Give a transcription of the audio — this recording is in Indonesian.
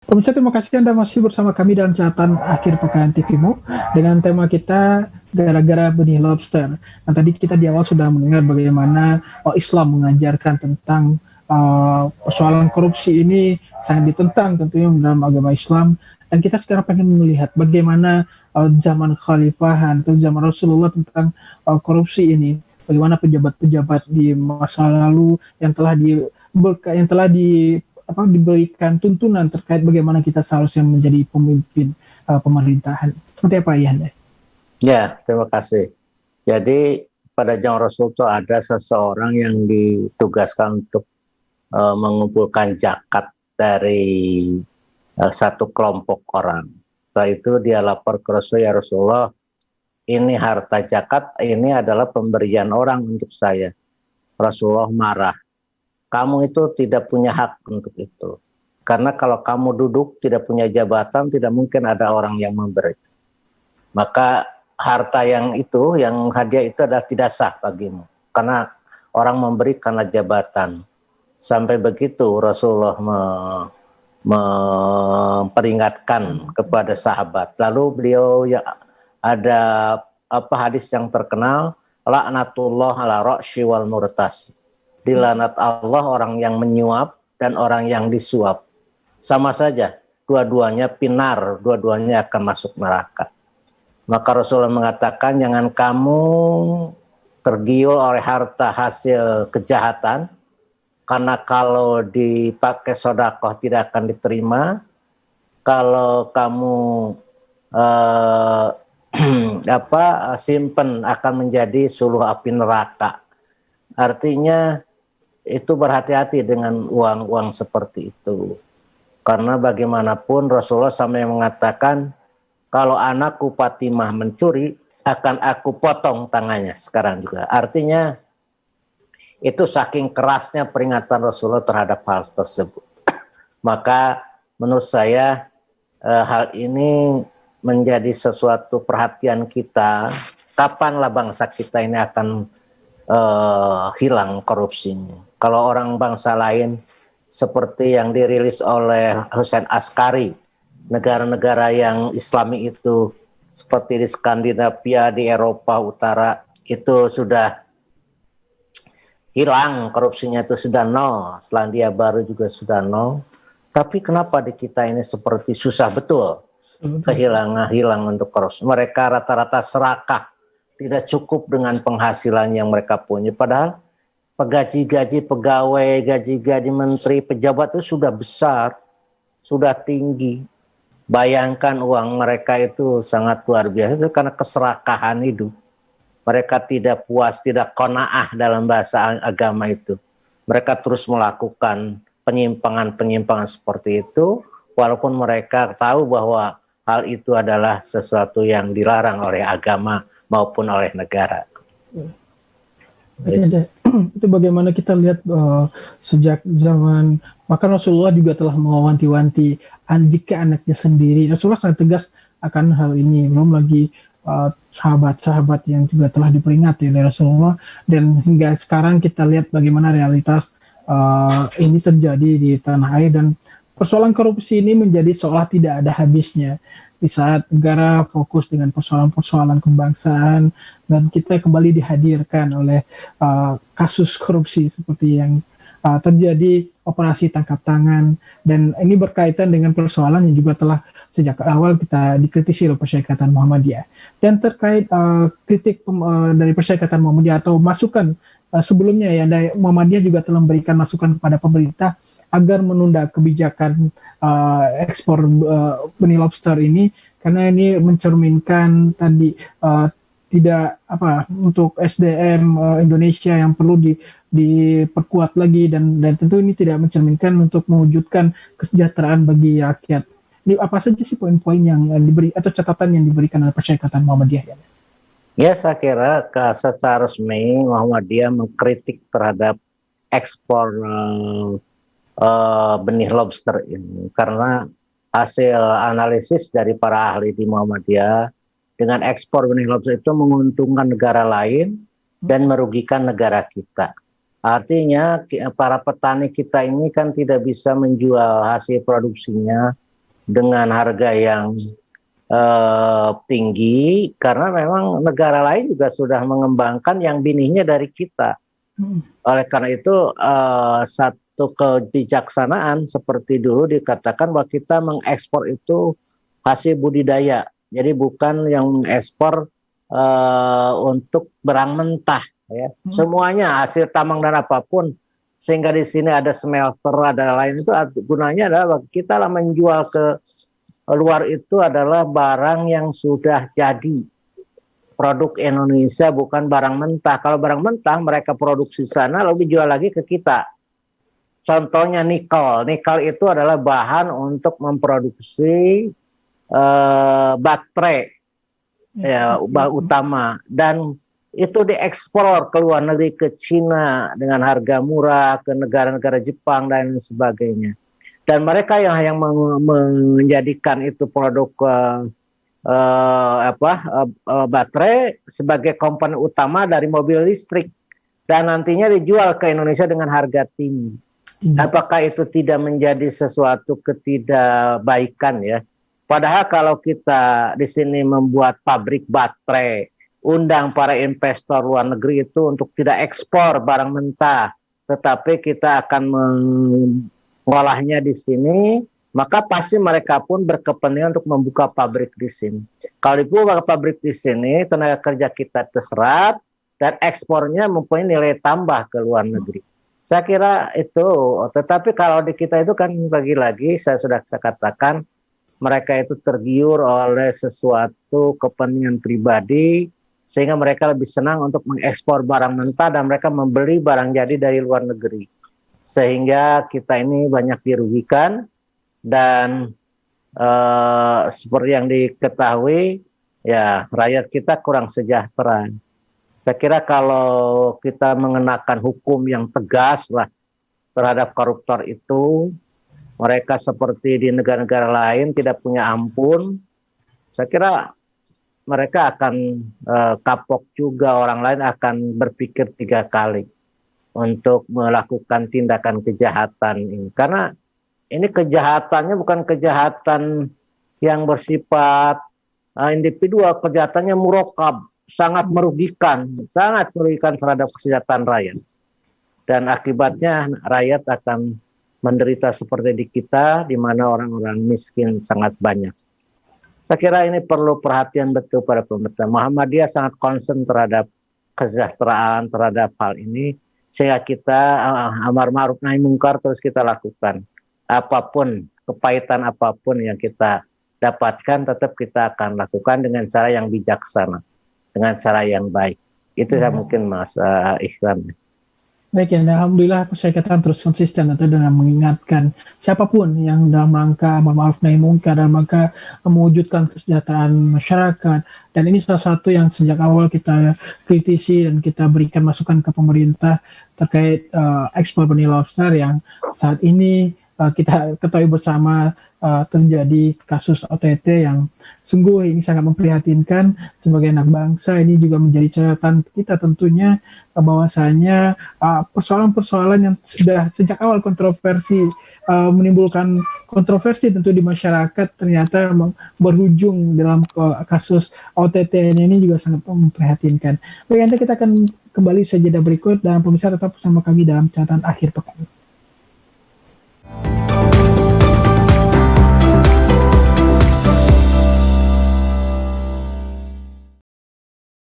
Pemirsa, terima kasih Anda masih bersama kami dalam catatan akhir pekan TVmu dengan tema kita gara-gara benih lobster. Nah, tadi kita di awal sudah mendengar bagaimana Islam mengajarkan tentang persoalan korupsi ini sangat ditentang tentunya dalam agama Islam. Dan kita sekarang pengen melihat bagaimana zaman Khalifahan atau zaman Rasulullah tentang korupsi ini. Bagaimana pejabat-pejabat di masa lalu yang telah diberikan tuntunan terkait bagaimana kita seharusnya menjadi pemimpin pemerintahan. Seperti apa ya? Ya, terima kasih. Jadi pada zaman Rasul itu ada seseorang yang ditugaskan untuk mengumpulkan zakat dari satu kelompok orang. Setelah itu dia lapor ke Rasul, ya Rasulullah, ini harta zakat, ini adalah pemberian orang untuk saya. Rasulullah marah. Kamu itu tidak punya hak untuk itu. Karena kalau kamu duduk tidak punya jabatan, tidak mungkin ada orang yang memberi. Maka harta yang hadiah itu adalah tidak sah bagimu. Karena orang memberi karena jabatan. Sampai begitu Rasulullah memperingatkan kepada sahabat. Lalu beliau ada hadis yang terkenal, laknatullah ala ra'syi wal murtas. Dilanat Allah orang yang menyuap dan orang yang disuap. Sama saja, dua-duanya pinar, dua-duanya akan masuk neraka. Maka Rasulullah mengatakan, jangan kamu tergiur oleh harta hasil kejahatan, karena kalau dipakai sedekah tidak akan diterima. Kalau kamu simpen akan menjadi suluh api neraka. Artinya itu berhati-hati dengan uang-uang seperti itu. Karena bagaimanapun Rasulullah sampai mengatakan, kalau anakku Fatimah mencuri, akan aku potong tangannya sekarang juga. Artinya itu saking kerasnya peringatan Rasulullah terhadap hal tersebut. Maka menurut saya hal ini menjadi sesuatu perhatian kita. Kapanlah bangsa kita ini akan hilang korupsinya. Kalau orang bangsa lain seperti yang dirilis oleh Hussein Askari, negara-negara yang Islami itu seperti di Skandinavia, di Eropa Utara itu sudah hilang korupsinya, itu sudah nol. Selandia Baru juga sudah nol. Tapi kenapa di kita ini seperti susah betul hilang untuk korupsi. Mereka rata-rata serakah, tidak cukup dengan penghasilan yang mereka punya. Padahal gaji-gaji pegawai, gaji-gaji menteri, pejabat itu sudah besar, sudah tinggi. Bayangkan uang mereka itu sangat luar biasa, itu karena keserakahan hidup. Mereka tidak puas, tidak qanaah dalam bahasa agama itu. Mereka terus melakukan penyimpangan-penyimpangan seperti itu, walaupun mereka tahu bahwa hal itu adalah sesuatu yang dilarang oleh agama maupun oleh negara. Itu bagaimana kita lihat sejak zaman, maka Rasulullah juga telah mewanti-wanti jika anaknya sendiri. Rasulullah sangat tegas akan hal ini. Belum lagi sahabat-sahabat yang juga telah diperingati oleh Rasulullah, dan hingga sekarang kita lihat bagaimana realitas ini terjadi di tanah air, dan persoalan korupsi ini menjadi seolah tidak ada habisnya di saat negara fokus dengan persoalan-persoalan kebangsaan, dan kita kembali dihadirkan oleh kasus korupsi seperti yang terjadi operasi tangkap tangan, dan ini berkaitan dengan persoalan yang juga telah sejak awal kita dikritisi oleh Persyarikatan Muhammadiyah. Dan terkait kritik dari Persyarikatan Muhammadiyah atau masukan sebelumnya ya, dari Muhammadiyah juga telah memberikan masukan kepada pemerintah agar menunda kebijakan ekspor benih lobster ini, karena ini mencerminkan tadi tidak untuk SDM Indonesia yang perlu diperkuat lagi, dan tentu ini tidak mencerminkan untuk mewujudkan kesejahteraan bagi rakyat. Ini apa saja sih poin-poin yang diberi atau catatan yang diberikan oleh Persyarikatan Muhammadiyah? Ya, saya kira secara resmi Muhammadiyah mengkritik terhadap ekspor benih lobster ini, karena hasil analisis dari para ahli di Muhammadiyah, dengan ekspor benih lobster itu menguntungkan negara lain dan merugikan negara kita. Artinya para petani kita ini kan tidak bisa menjual hasil produksinya dengan harga yang tinggi, karena memang negara lain juga sudah mengembangkan yang bininya dari kita. Oleh karena itu satu kebijaksanaan seperti dulu dikatakan bahwa kita mengekspor itu hasil budidaya, jadi bukan yang mengekspor untuk barang mentah ya. Semuanya hasil tambang dan apapun, sehingga di sini ada smelter, ada lain, itu gunanya adalah kita lah menjual ke luar itu adalah barang yang sudah jadi produk Indonesia, bukan barang mentah. Kalau barang mentah mereka produksi sana lalu dijual lagi ke kita. Contohnya nikel. Nikel itu adalah bahan untuk memproduksi baterai ya, utama, dan itu diekspor ke luar negeri, ke Cina dengan harga murah, ke negara-negara Jepang dan sebagainya. Dan mereka yang menjadikan itu produk baterai sebagai komponen utama dari mobil listrik, dan nantinya dijual ke Indonesia dengan harga tinggi. Apakah itu tidak menjadi sesuatu ketidakbaikan ya? Padahal kalau kita di sini membuat pabrik baterai, undang para investor luar negeri itu untuk tidak ekspor barang mentah, tetapi kita akan mengolahnya di sini, maka pasti mereka pun berkepentingan untuk membuka pabrik di sini. Kalau dibuka pabrik di sini, tenaga kerja kita terserap dan ekspornya mempunyai nilai tambah ke luar negeri. Saya kira itu. Tetapi kalau di kita itu kan lagi-lagi saya katakan, mereka itu tergiur oleh sesuatu kepentingan pribadi, sehingga mereka lebih senang untuk mengekspor barang mentah dan mereka membeli barang jadi dari luar negeri. Sehingga kita ini banyak dirugikan, dan seperti yang diketahui ya, rakyat kita kurang sejahtera. Saya kira kalau kita mengenakan hukum yang tegas lah terhadap koruptor itu, mereka seperti di negara-negara lain tidak punya ampun, saya kira mereka akan kapok juga, orang lain akan berpikir 3 kali untuk melakukan tindakan kejahatan ini. Karena ini kejahatannya bukan kejahatan yang bersifat individual, kejahatannya murokab, sangat merugikan terhadap kesejahteraan rakyat. Dan akibatnya rakyat akan menderita seperti di kita, di mana orang-orang miskin sangat banyak. Saya kira ini perlu perhatian betul pada pemerintah. Muhammadiyah sangat concern terhadap kesejahteraan, terhadap hal ini, sehingga kita amar ma'ruf nahi mungkar terus kita lakukan. Apapun, kepahitan apapun yang kita dapatkan, tetap kita akan lakukan dengan cara yang bijaksana, dengan cara yang baik. Itu saya mungkin Mas Ikram. Baik ya, alhamdulillah persyaratan terus konsisten atau dengan mengingatkan siapapun yang dalam rangka amar ma'ruf nahi mungkar, dalam rangka mewujudkan kesejahteraan masyarakat. Dan ini salah satu yang sejak awal kita kritisi dan kita berikan masukan ke pemerintah terkait ekspor benih lobster yang saat ini kita ketahui bersama terjadi kasus OTT yang sungguh ini sangat memprihatinkan. Sebagai anak bangsa, ini juga menjadi catatan kita tentunya bahwasanya persoalan-persoalan yang sudah sejak awal kontroversi, menimbulkan kontroversi tentu di masyarakat, ternyata berujung dalam kasus OTT ini juga sangat memprihatinkan. Baik, nanti kita akan kembali saja berikut, dan pemirsa tetap bersama kami dalam catatan akhir pekan.